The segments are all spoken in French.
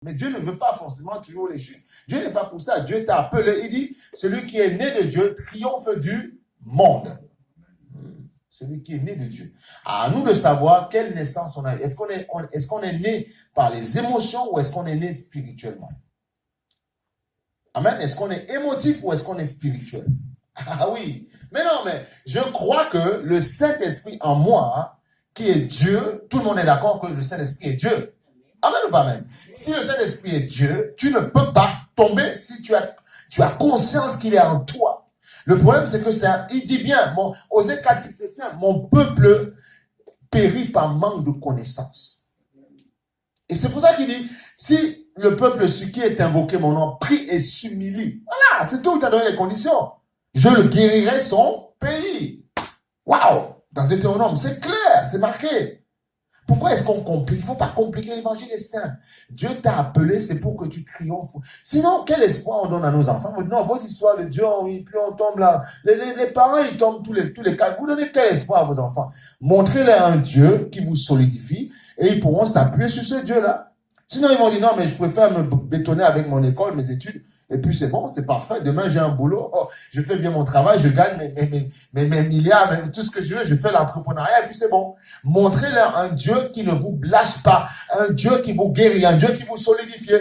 Mais Dieu ne veut pas forcément toujours les chutes. Dieu n'est pas pour ça. Dieu t'a appelé. Il dit, celui qui est né de Dieu triomphe du monde. Celui qui est né de Dieu. À nous de savoir quelle naissance on a eu. Est-ce qu'on est né par les émotions ou est-ce qu'on est né spirituellement? Amen. Est-ce qu'on est émotif ou est-ce qu'on est spirituel? Ah oui. Mais non, mais je crois que le Saint-Esprit en moi, qui est Dieu, tout le monde est d'accord que le Saint-Esprit est Dieu. Amen ou pas amen? Si le Saint-Esprit est Dieu, tu ne peux pas tomber si tu as conscience qu'il est en toi. Le problème, c'est que il dit bien, Osée 4, c'est simple, mon peuple périt par manque de connaissance. Et c'est pour ça qu'il dit, si le peuple qui est invoqué mon nom, prie et s'humilie. Voilà, c'est tout, il t'a donné les conditions. Je le guérirai son pays. Waouh! Dans Deutéronome, c'est clair, c'est marqué. Pourquoi est-ce qu'on complique? Il ne faut pas compliquer, l'évangile est simple. Dieu t'a appelé, c'est pour que tu triomphes. Sinon, quel espoir on donne à nos enfants? Non, vos histoires de Dieu, puis on tombe là. Les parents, ils tombent tous les cas. Vous donnez quel espoir à vos enfants? Montrez-leur un Dieu qui vous solidifie et ils pourront s'appuyer sur ce Dieu-là. Sinon, ils vont dire non, mais je préfère me bétonner avec mon école, mes études. Et puis c'est bon, c'est parfait. Demain, j'ai un boulot. Oh, je fais bien mon travail, je gagne mes milliards, tout ce que je veux. Je fais l'entrepreneuriat et puis c'est bon. Montrez-leur un Dieu qui ne vous lâche pas, un Dieu qui vous guérit, un Dieu qui vous solidifie.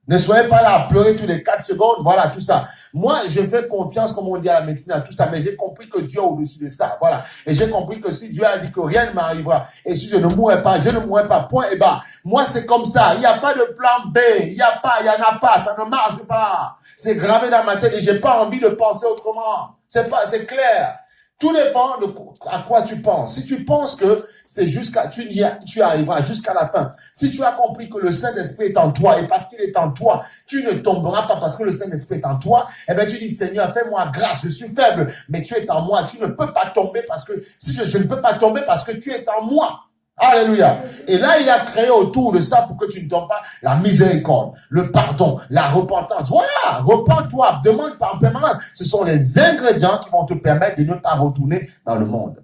Ne soyez pas là à pleurer tous les 4 secondes. Voilà, tout ça. Moi, je fais confiance, comme on dit à la médecine, à tout ça, mais j'ai compris que Dieu est au-dessus de ça. Voilà. Et j'ai compris que si Dieu a dit que rien ne m'arrivera, et si je ne mourrai pas, je ne mourrai pas, point et bas. Moi, c'est comme ça. Il n'y a pas de plan B. Il n'y en a pas. Ça ne marche pas. C'est gravé dans ma tête et j'ai pas envie de penser autrement. C'est clair. Tout dépend de à quoi tu penses. Si tu penses que c'est tu arriveras jusqu'à la fin. Si tu as compris que le Saint-Esprit est en toi et parce qu'il est en toi, tu ne tomberas pas parce que le Saint-Esprit est en toi, eh bien tu dis Seigneur, fais-moi grâce, je suis faible, mais tu es en moi. Tu ne peux pas tomber parce que, je ne peux pas tomber parce que tu es en moi. Alléluia. Et là, il a créé autour de ça pour que tu ne tombes pas la miséricorde, le pardon, la repentance. Voilà, repens-toi, demande par permanence. Ce sont les ingrédients qui vont te permettre de ne pas retourner dans le monde.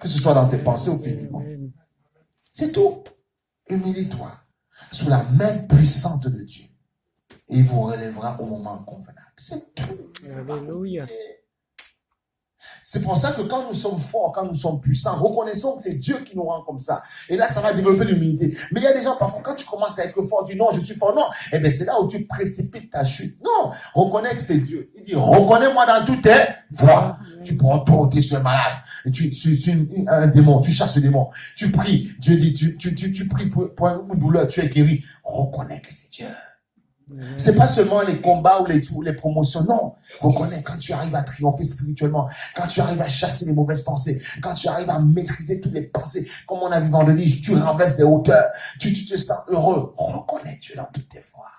Que ce soit dans tes pensées ou physiquement. C'est tout. Humilie-toi sous la main puissante de Dieu. Et il vous relèvera au moment convenable. C'est tout. Alléluia. C'est pour ça que quand nous sommes forts, quand nous sommes puissants, reconnaissons que c'est Dieu qui nous rend comme ça. Et là, ça va développer l'humilité. Mais il y a des gens, parfois, quand tu commences à être fort, tu dis non, je suis fort, non. Eh bien, c'est là où tu précipites ta chute. Non, reconnais que c'est Dieu. Il dit, reconnais-moi dans toutes tes voies. Tu prends toi, tu es malade. Et tu un démon, tu chasses le démon. Tu pries. Dieu dit, tu pries pour une douleur, tu es guéri. Reconnais que c'est Dieu. C'est pas seulement les combats ou les promotions, non. Reconnais quand tu arrives à triompher spirituellement, quand tu arrives à chasser les mauvaises pensées, quand tu arrives à maîtriser toutes les pensées, comme on a vu vendredi, tu renverses les hauteurs, tu te sens heureux. Reconnais Dieu dans toutes tes voies.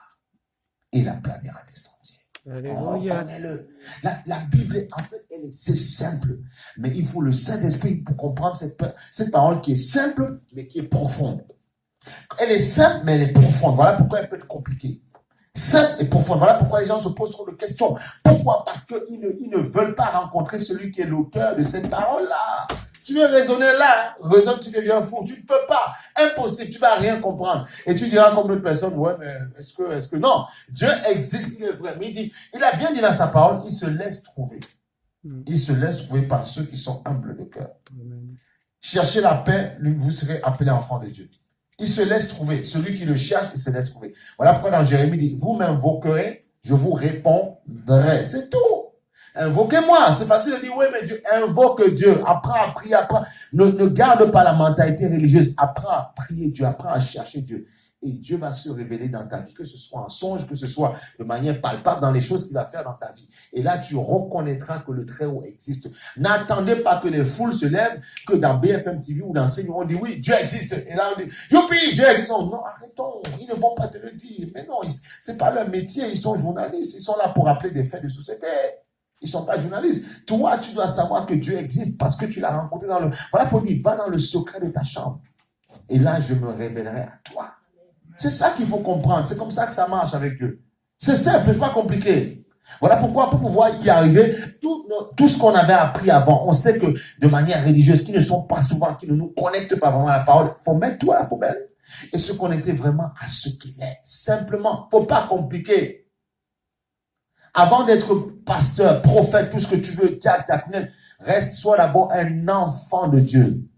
Il aplanira tes sentiers. Reconnais-le. La Bible, en fait, c'est simple. Mais il faut le Saint-Esprit pour comprendre cette parole qui est simple, mais qui est profonde. Elle est simple, mais elle est profonde. Voilà pourquoi elle peut être compliquée. Simple et profonde. Voilà pourquoi les gens se posent trop de questions. Pourquoi? Parce qu'ils ne veulent pas rencontrer celui qui est l'auteur de cette parole-là. Tu viens raisonner là, raisonne, tu deviens fou. Tu ne peux pas. Impossible, tu ne vas rien comprendre. Et tu diras comme d'autres personnes, ouais, mais est-ce que... Non, Dieu existe, il est vrai. Mais il a bien dit dans sa parole, il se laisse trouver. Il se laisse trouver par ceux qui sont humbles de cœur. Cherchez la paix, vous serez appelés enfants de Dieu. Il se laisse trouver. Celui qui le cherche, il se laisse trouver. Voilà pourquoi dans Jérémie, il dit, vous m'invoquerez, je vous répondrai. C'est tout. Invoquez-moi. C'est facile de dire, oui, mais Dieu, invoque Dieu. Apprends à prier, apprends. Ne garde pas la mentalité religieuse. Apprends à prier Dieu, apprends à chercher Dieu. Et Dieu va se révéler dans ta vie, que ce soit en songe, que ce soit de manière palpable dans les choses qu'il va faire dans ta vie. Et là, tu reconnaîtras que le Très-Haut existe. N'attendez pas que les foules se lèvent, que dans BFM TV ou dans CNews, on dit oui, Dieu existe. Et là, on dit, youpi, Dieu existe. Non, arrêtons, ils ne vont pas te le dire. Mais non, c'est pas leur métier, ils sont journalistes. Ils sont là pour rappeler des faits de société. Ils ne sont pas journalistes. Toi, tu dois savoir que Dieu existe parce que tu l'as rencontré dans le... Voilà pour dire, va dans le secret de ta chambre. Et là, je me révélerai à toi. C'est ça qu'il faut comprendre. C'est comme ça que ça marche avec Dieu. C'est simple, pas compliqué. Voilà pourquoi, pour pouvoir y arriver, tout ce qu'on avait appris avant, on sait que de manière religieuse, qui ne sont pas souvent, qui ne nous connectent pas vraiment à la parole, il faut mettre tout à la poubelle. et se connecter vraiment à ce qu'il est. Simplement, faut pas compliquer. Avant d'être pasteur, prophète, tout ce que tu veux, reste, sois d'abord un enfant de Dieu.